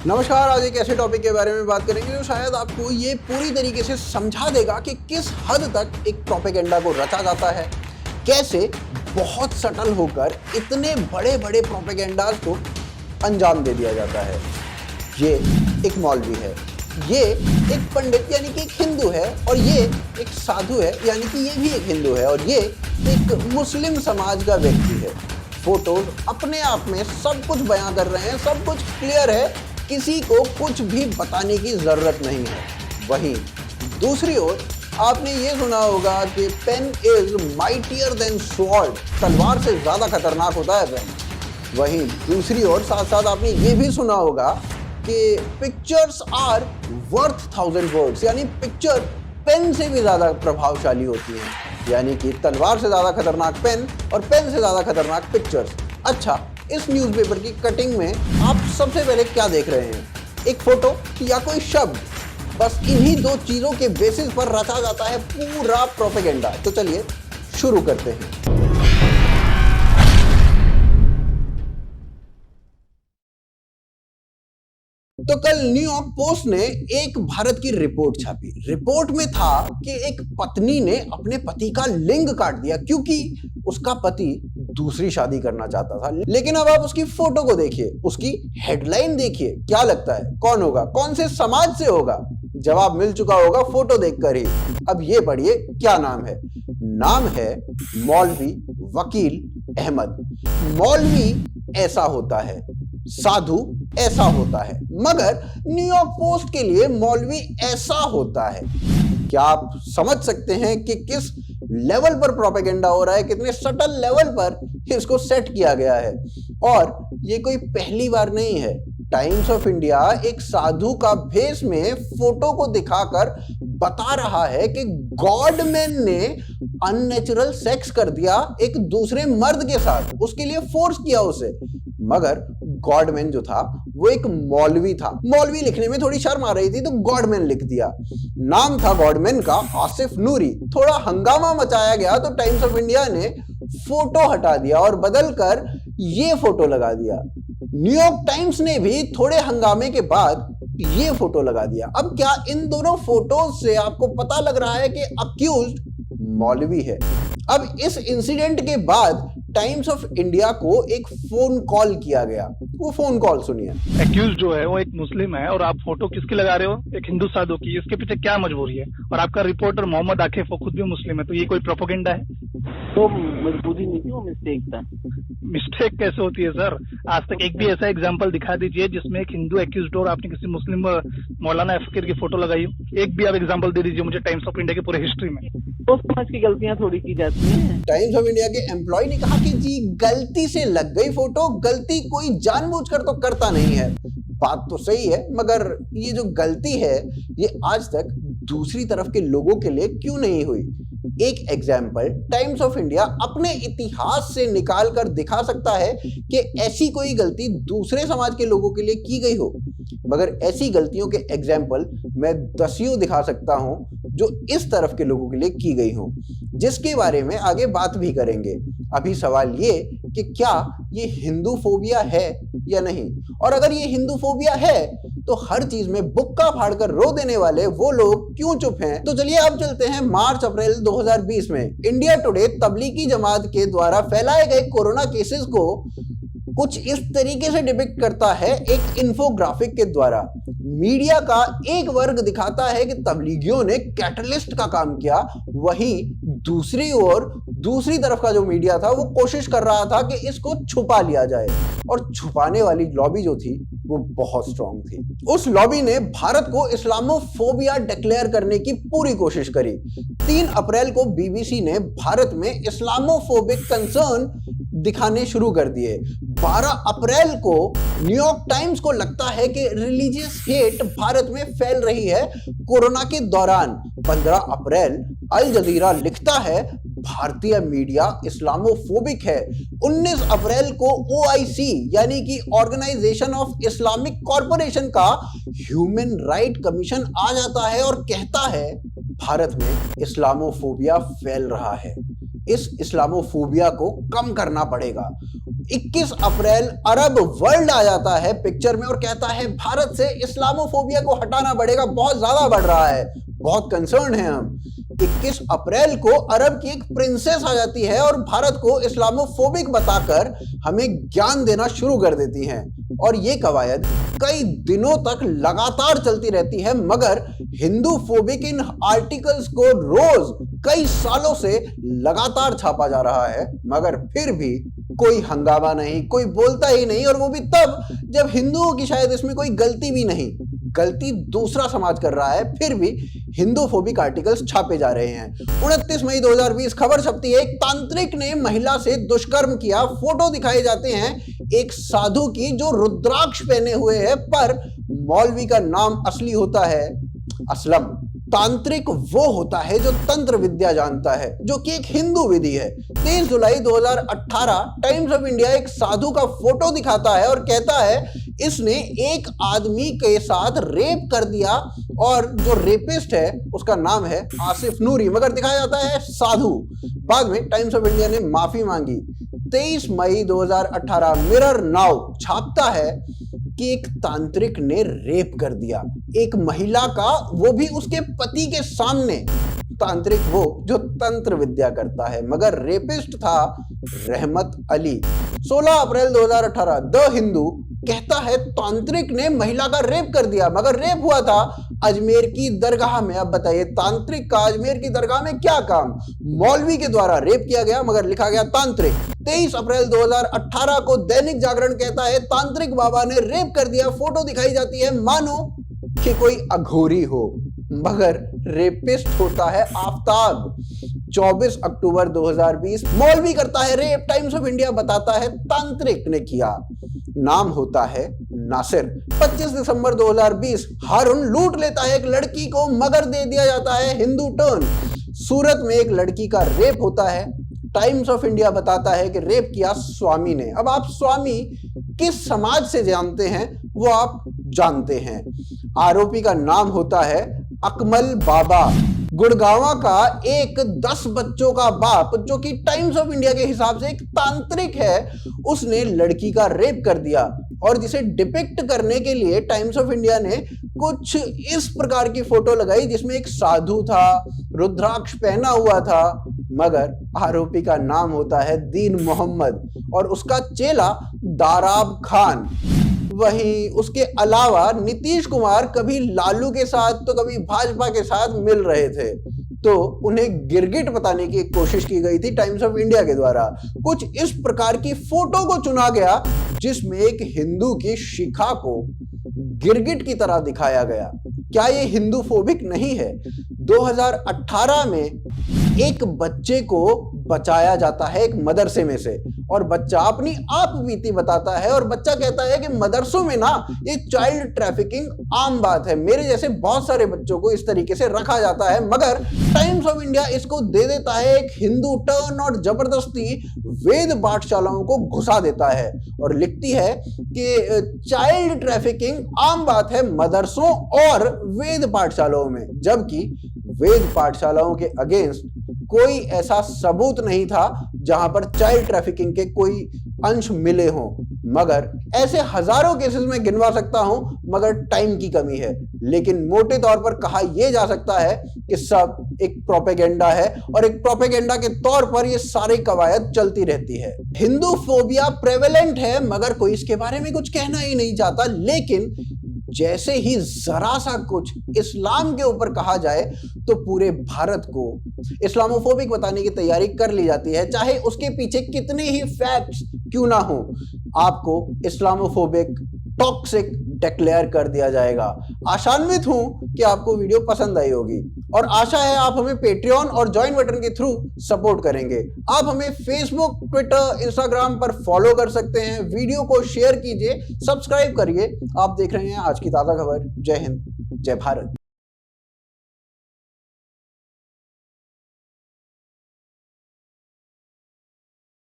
नमस्कार। आज एक ऐसे टॉपिक के बारे में बात करेंगे जो शायद आपको ये पूरी तरीके से समझा देगा कि किस हद तक एक प्रोपेगेंडा को रचा जाता है, कैसे बहुत सटल होकर इतने बड़े बड़े प्रोपेगेंडास को अंजाम दे दिया जाता है। ये एक मौलवी है, ये एक पंडित यानी कि एक हिंदू है, और ये एक साधु है यानी कि ये भी एक हिंदू है, और ये एक मुस्लिम समाज का व्यक्ति है। फोटोज अपने आप में सब कुछ बयां कर रहे हैं, सब कुछ क्लियर है, किसी को कुछ भी बताने की जरूरत नहीं है। वहीं दूसरी ओर आपने ये सुना होगा कि pen is mightier than sword, तलवार से ज्यादा खतरनाक होता है पेन। वहीं दूसरी ओर साथ साथ आपने ये भी सुना होगा कि पिक्चर्स आर वर्थ 1000 वर्ड्स, यानी पिक्चर पेन से भी ज्यादा प्रभावशाली होती है, यानी कि तलवार से ज्यादा खतरनाक पेन और पेन से ज्यादा खतरनाक पिक्चर्स। अच्छा, इस न्यूज़पेपर की कटिंग में आप सबसे पहले क्या देख रहे हैं? एक फोटो या कोई शब्द? बस इन्हीं दो चीजों के बेसिस पर रचा जाता है पूरा प्रोपेगेंडा। तो चलिए शुरू करते हैं। तो कल न्यूयॉर्क पोस्ट ने एक भारत की रिपोर्ट छापी। रिपोर्ट में था कि एक पत्नी ने अपने पति का लिंग काट दिया क्योंकि उसका पति दूसरी शादी करना चाहता था। लेकिन अब आप उसकी फोटो को देखिए, उसकी हेडलाइन देखिए, क्या लगता है कौन होगा? कौन से समाज से होगा? जवाब मिल चुका होगा फोटो देखकर ही। अब ये पढ़िए क्या नाम है। नाम है मौलवी वकील अहमद। मौलवी ऐसा होता है, साधु ऐसा होता है, मगर न्यूयॉर्क पोस्ट के लिए मौलवी ऐसा होता है। क्या आप समझ सकते हैं कि किस लेवल पर प्रोपेगेंडा हो रहा है, कितने सटल लेवल पर इसको सेट किया गया है? और ये कोई पहली बार नहीं है। टाइम्स ऑफ इंडिया एक साधु का भेष में फोटो को दिखाकर बता रहा है कि गॉडमैन ने अननेचुरल सेक्स कर दिया एक दूसरे मर्द के साथ, उसके लिए फोर्स किया उसे। मगर गॉडमैन जो था वो एक मौलवी था। मौलवी लिखने में थोड़ी शर्म आ रही थी तो गॉडमैन लिख दिया। नाम था गॉडमैन का आसिफ नूरी। थोड़ा हंगामा मचाया गया तो टाइम्स ऑफ इंडिया ने फोटो हटा दिया और बदलकर ये फोटो लगा दिया। न्यूयॉर्क टाइम्स ने भी थोड़े हंगामे के बाद ये फोटो लगा दिया। अब क्या इन दोनों फोटो से आपको पता लग रहा है कि अक्यूज्ड मौलवी है? अब इस इंसिडेंट के बाद टाइम्स ऑफ इंडिया को एक फोन कॉल किया गया। वो फोन कॉल सुनिए। एक्यूज जो है वो एक मुस्लिम है और आप फोटो किसकी लगा रहे हो? एक हिंदू साधु की। इसके पीछे क्या मजबूरी है? और आपका रिपोर्टर मोहम्मद आकिफ वो खुद भी मुस्लिम है, तो ये कोई प्रोपेगेंडा है? तो मजबूरी नहीं थी, वो मिस्टेक था। मिस्टेक कैसे होती है सर? आज तक एक भी ऐसा एग्जांपल दिखा दीजिए जिसमें एक हिंदू एक्यूज और आपने किसी मुस्लिम मौलाना फकीर की फोटो लगाई हो। एक भी आप एग्जांपल दे दीजिए मुझे टाइम्स ऑफ इंडिया की पूरे हिस्ट्री में। तो समझ की गलतियां थोड़ी की जाती हैं। टाइम्स ऑफ इंडिया के एम्प्लॉय ने कहा कि जी गलती से लग गई फोटो, गलती कोई जानबूझकर तो करता नहीं है। बात तो सही है, मगर ये जो गलती है ये आज तक दूसरी तरफ के लोगों के लिए क्यों नहीं हुई? एक एग्जाम्पल टाइम्स ऑफ इंडिया अपने इतिहास से निकाल कर दिखा सकता है कि ऐसी कोई गलती दूसरे समाज के लोगों के लिए की गई हो, मगर ऐसी गलतियों के एग्जाम्पल मैं दसियों दिखा सकता हूं जो इस तरफ के लोगों के लिए की गई हो, जिसके बारे में आगे बात भी करेंगे। अभी सवाल ये कि क्या ये हिंदू फोबिया है या नहीं, और अगर ये हिंदू फोबिया है तो हर चीज में बुक्का फाड़कर रो देने वाले वो लोग क्यों चुप हैं? तो चलिए अब चलते हैं मार्च अप्रैल 2020 में। इंडिया टुडे तबलीगी जमात के द्वारा फैलाए गए कोरोना केसेस को कुछ इस तरीके से डिपिक्ट करता है एक इन्फोग्राफिक के द्वारा। मीडिया का एक वर्ग दिखाता है कि तबलीगियों ने कैटलिस्ट का काम किया, वहीं दूसरी ओर दूसरी तरफ का जो मीडिया था वो कोशिश कर रहा था कि इसको छुपा लिया जाए, और छुपाने वाली लॉबी जो थी वो बहुत स्ट्रांग थी। उस लॉबी ने भारत को इस्लामोफोबिया डिक्लेयर करने की पूरी कोशिश करी। 3 अप्रैल को बीबीसी ने भारत में इस्लामोफोबिक कंसर्न दिखाने शुरू कर दिए। 12 अप्रैल को न्यूयॉर्क टाइम्स को लगता है कि रिलीजियस हेट भारत में फैल रही है कोरोना के दौरान। 15 अप्रैल अल जजीरा लिखता है भारतीय मीडिया इस्लामोफोबिक है। 19 अप्रैल को OIC यानी कि ऑर्गेनाइजेशन ऑफ इस्लामिक कॉरपोरेशन का ह्यूमन राइट कमीशन आ जाता है और कहता है भारत में इस्लामोफोबिया फैल रहा है, इस इस्लामोफोबिया को कम करना पड़ेगा। 21 अप्रैल अरब वर्ल्ड आ जाता है पिक्चर में और कहता है भारत से इस्लामोफोबिया को हटाना पड़ेगा, बहुत ज्यादा बढ़ रहा है, बहुत कंसर्न है हम। 21 अप्रैल को अरब की एक प्रिंसेस आ जाती है और भारत को इस्लामोफोबिक बताकर हमें ज्ञान देना शुरू कर देती हैं और ये कवायद कई दिनों तक लगातार चलती रहती है, मगर हिंदू फोबिक इन आर्टिकल्स को रोज कई सालों से लगातार छापा जा रहा है, मगर फिर भी कोई हंगामा नहीं, कोई बोलता ही नहीं, और वो भी तब जब हिंदुओं की शायद इसमें कोई गलती भी नहीं, गलती दूसरा समाज कर रहा है, फिर भी हिंदू फोबिक आर्टिकल्स छापे जा रहे हैं। 29 मई 2020 खबर छपती है, एक तांत्रिक ने महिला से दुष्कर्म किया। फोटो दिखाए जाते हैं एक साधु की जो रुद्राक्ष पहने हुए है, पर मौलवी का नाम असली होता है असलम। तांत्रिक वो होता है जो तंत्र विद्या जानता है, जो कि एक हिंदू विधि है। 23 जुलाई 2018 टाइम्स ऑफ इंडिया एक साधु का फोटो दिखाता है और कहता है इसने एक आदमी के साथ रेप कर दिया और जो रेपिस्ट है उसका नाम है आसिफ नूरी, मगर दिखाया जाता है साधु। बाद में टाइम्स ऑफ इंडिया ने माफी मांगी। 23 मई 2018 मिरर नाउ छापता है कि एक तांत्रिक ने रेप कर दिया एक महिला का, वो भी उसके पति के सामने। तांत्रिक वो जो तंत्र विद्या करता है, मगर रेपिस्ट था रहमत अली। 16 अप्रैल 2018 द हिंदू कहता है तांत्रिक ने महिला का रेप कर दिया, मगर रेप हुआ था अजमेर की दरगाह में। अब बताइए तांत्रिक का अजमेर की दरगाह में क्या काम? मौलवी के द्वारा रेप किया गया मगर लिखा गया तांत्रिक। 23 अप्रैल 2018 को दैनिक जागरण कहता है तांत्रिक बाबा ने रेप कर दिया। फोटो दिखाई जाती है मानो कि कोई अघोरी हो, मगर रेपिस्ट होता है आफताब। 24 अक्टूबर 2020 मौलवी करता है रेप। टाइम्स ऑफ इंडिया बताता है तांत्रिक ने किया, नाम होता है नासिर। 25 दिसंबर 2020 हारून लूट लेता है एक लड़की को, मगर दे दिया जाता है हिंदू टर्न। सूरत में एक लड़की का रेप होता है। टाइम्स ऑफ इंडिया बताता है कि रेप किया स्वामी ने। अब आप स्वामी किस समाज से जानते हैं वो आप जानते हैं। आरोपी का नाम होता है अकमल बाबा, गुड़गांवा का एक 10 बच्चों का बाप, जो कि टाइम्स ऑफ इंडिया के हिसाब से एक तांत्रिक है। उसने लड़की का रेप कर दिया और जिसे डिपिक्ट करने के लिए टाइम्स ऑफ इंडिया ने कुछ इस प्रकार की फोटो लगाई जिसमें एक साधु था, रुद्राक्ष पहना हुआ था, मगर आरोपी का नाम होता है दीन मोहम्मद और उसका चेला दाराब खान। वहीं उसके अलावा नीतीश कुमार कभी लालू के साथ तो कभी भाजपा के साथ मिल रहे थे, तो उन्हें गिरगिट बताने की कोशिश की गई थी टाइम्स ऑफ इंडिया के द्वारा। कुछ इस प्रकार की फोटो को चुना गया जिसमें एक हिंदू की शिखा को गिरगिट की तरह दिखाया गया। क्या ये हिंदू फोबिक नहीं है? 2018 में एक बच्चे को बचाया जाता है एक मदरसे में से और बच्चा अपनी आप बीती बताता है और बच्चा कहता है कि मदरसों में ना ये चाइल्ड ट्रैफिकिंग आम बात है, मेरे जैसे बहुत सारे बच्चों को इस तरीके से रखा जाता है, मगर टाइम्स ऑफ इंडिया इसको दे देता है एक हिंदू टर्न और जबरदस्ती वेद पाठशालाओं को घुसा देता है और लिखती है कि चाइल्ड ट्रैफिकिंग आम बात है मदरसों और वेद पाठशालाओं में, जबकि वेद पाठशालाओं के अगेंस्ट कोई ऐसा सबूत नहीं था जहां पर चाइल्ड ट्रैफिकिंग के कोई अंश मिले हों। मगर ऐसे हजारों केसेस में गिनवा सकता हूं, मगर टाइम की कमी है। लेकिन मोटे तौर पर कहा यह जा सकता है कि सब एक प्रोपेगेंडा है और एक प्रोपेगेंडा के तौर पर यह सारी कवायद चलती रहती है। हिंदू फोबिया प्रेवेलेंट है मगर कोई इसके बारे में कुछ कहना ही नहीं चाहता, लेकिन जैसे ही जरा सा कुछ इस्लाम के ऊपर कहा जाए तो पूरे भारत को इस्लामोफोबिक बताने की तैयारी कर ली जाती है, चाहे उसके पीछे कितने ही फैक्ट्स क्यों ना हो। आपको इस्लामोफोबिक टॉक्सिक डिक्लेयर कर दिया जाएगा। आशान्वित हूं कि आपको वीडियो पसंद आई होगी और आशा है आप हमें पेट्रियन और ज्वाइन बटन के थ्रू सपोर्ट करेंगे। आप हमें फेसबुक, ट्विटर, इंस्टाग्राम पर फॉलो कर सकते हैं। वीडियो को शेयर कीजिए, सब्सक्राइब करिए। आप देख रहे हैं आज की ताजा खबर। जय हिंद, जय भारत।